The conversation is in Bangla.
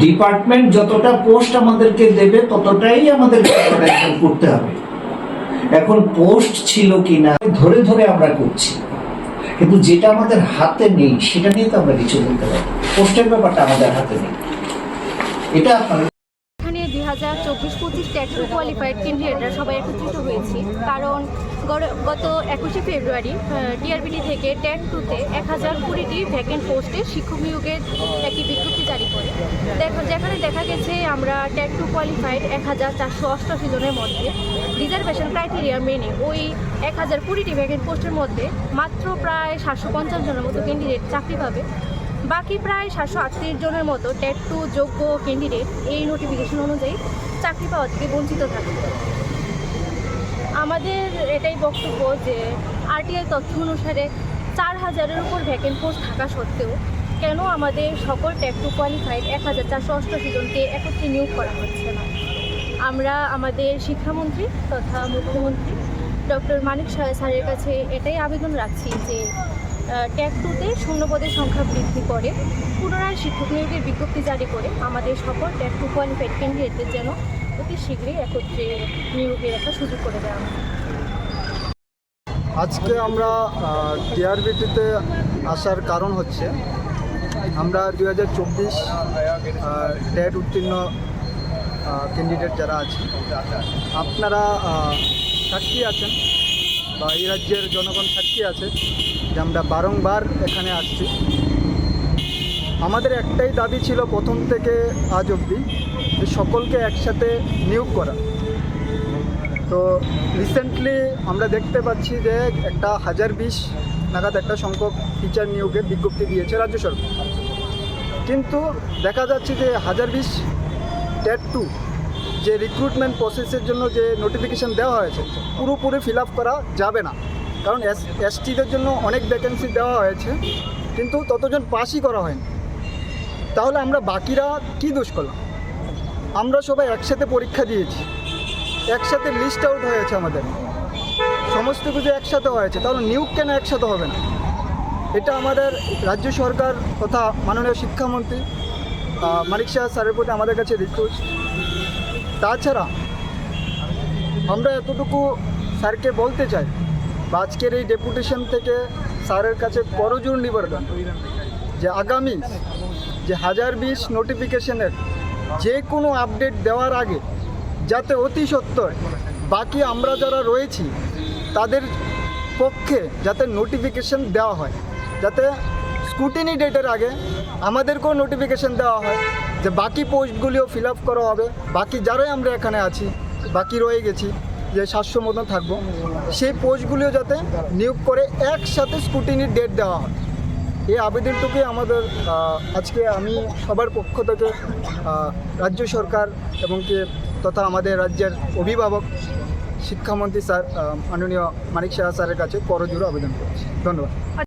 ডিপার্টমেন্ট যতটা পোস্ট আমাদেরকে দেবে ততটাই আমাদের করতে হবে। এখন পোস্ট ছিল কিনা ধরে ধরে আমরা করছি, কিন্তু যেটা আমাদের হাতে নেই সেটা নিয়ে তো আমরা কিছু বলতে পারি। পোস্টের ব্যাপারটা আমাদের হাতে নেই, এটা আপনার। এখানে 2024-25 ট্যাট টু কোয়ালিফাইড ক্যান্ডিডেটরা সবাই একত্রিত হয়েছি, কারণ গত 21শে ফেব্রুয়ারি টিআরবিটি থেকে ট্যাট টুতে 1020টি ভ্যাকেন্ট পোস্টে শিক্ষক নিয়োগের একটি বিজ্ঞপ্তি জারি করে। যেখানে দেখা গেছে আমরা ট্যাট টু কোয়ালিফাইড 1488 জনের মধ্যে রিজার্ভেশন ক্রাইটেরিয়া মেনে ওই 1020টি ভ্যাকেন্ট পোস্টের মধ্যে মাত্র প্রায় 750 জনের মতো ক্যান্ডিডেট চাকরি পাবে। বাকি প্রায় 738 জনের মতো ট্যাট টু যোগ্য ক্যান্ডিডেট এই নোটিফিকেশন অনুযায়ী চাকরি পাওয়া থেকে বঞ্চিত থাকবে। আমাদের এটাই বক্তব্য যে আরটিআই তথ্য অনুসারে 4000-এর উপর ভ্যাকেন্ট পোস্ট থাকা সত্ত্বেও কেন আমাদের সকল ট্যাট টু কোয়ালিফাইড 1488 জনকে একত্রে নিয়োগ করা হচ্ছে না। আমরা আমাদের শিক্ষামন্ত্রী তথা মুখ্যমন্ত্রী ডক্টর মানিক স্যারের কাছে এটাই আবেদন রাখছি যে ট্যাট টুতে শূন্যপদের সংখ্যা বৃদ্ধি করে পুনরায় শিক্ষক নিয়োগের বিজ্ঞপ্তি জারি করে আমাদের সকল ট্যাট টু কোয়ালিফাইড ক্যান্ডিডেটদের যেন অতি শীঘ্রই একত্রে নিয়োগের একটা সুযোগ করে দেওয়া হয়। আজকে আমরা টিআরবিটিতে আসার কারণ হচ্ছে আমরা 2024 ট্যাট উত্তীর্ণ ক্যান্ডিডেট যারা আছে, আপনারা সাক্ষী আছেন বা এই রাজ্যের জনগণ সাক্ষী আছে যে আমরা বারংবার এখানে আসছি। আমাদের একটাই দাবি ছিল প্রথম থেকে আজ অবধি যে সকলকে একসাথে নিয়োগ করা। তো রিসেন্টলি আমরা দেখতে পাচ্ছি যে একটা 1020 নাগাদ একটা সংখ্যক টিচার নিয়োগের বিজ্ঞপ্তি দিয়েছে রাজ্য সরকার, কিন্তু দেখা যাচ্ছে যে 1020 ট্যাট টু যে রিক্রুটমেন্ট প্রসেসের জন্য যে নোটিফিকেশান দেওয়া হয়েছে পুরোপুরি ফিল আপ করা যাবে না, কারণ এসটিদের জন্য অনেক ভ্যাকেন্সি দেওয়া হয়েছে কিন্তু ততজন পাসই করা হয়নি। তাহলে আমরা বাকিরা কী দোষ করলাম? আমরা সবাই একসাথে পরীক্ষা দিয়েছি, একসাথে লিস্ট আউট হয়েছে, আমাদের সমস্ত কিছু একসাথে হয়েছে, তাহলে নিয়োগ কেন একসাথে হবে না? এটা আমাদের রাজ্য সরকার তথা মাননীয় শিক্ষামন্ত্রী মানিক স্যারের প্রতি আমাদের কাছে রিকোয়েস্ট। তাছাড়া আমরা এতটুকু স্যারকে বলতে চাই বা আজকের এই ডেপুটেশন থেকে স্যারের কাছে করজোড় নিবেদন যে আগামী যে 1020 নোটিফিকেশনের যে কোনো আপডেট দেওয়ার আগে যাতে অতি সত্বর বাকি আমরা যারা রয়েছি তাদের পক্ষে যাতে নোটিফিকেশন দেওয়া হয়, যাতে স্ক্রুটিনি ডেটের আগে আমাদেরকেও নোটিফিকেশন দেওয়া হয় যে বাকি পোস্টগুলিও ফিল আপ করা হবে, বাকি যারাই আমরা এখানে আছি বাকি রয়ে গেছি যে 700 মতন থাকবো, সেই পোস্টগুলিও যাতে নিয়োগ করে একসাথে স্ক্রুটিনির ডেট দেওয়া হয়। এই আবেদনটুকুই আমাদের আজকে আমি সবার পক্ষ থেকে রাজ্য সরকার এবং কি তথা আমাদের রাজ্যের অভিভাবক শিক্ষামন্ত্রী স্যার মাননীয় মানিক স্যারের কাছে করজোড়ে আবেদন করছি। ধন্যবাদ।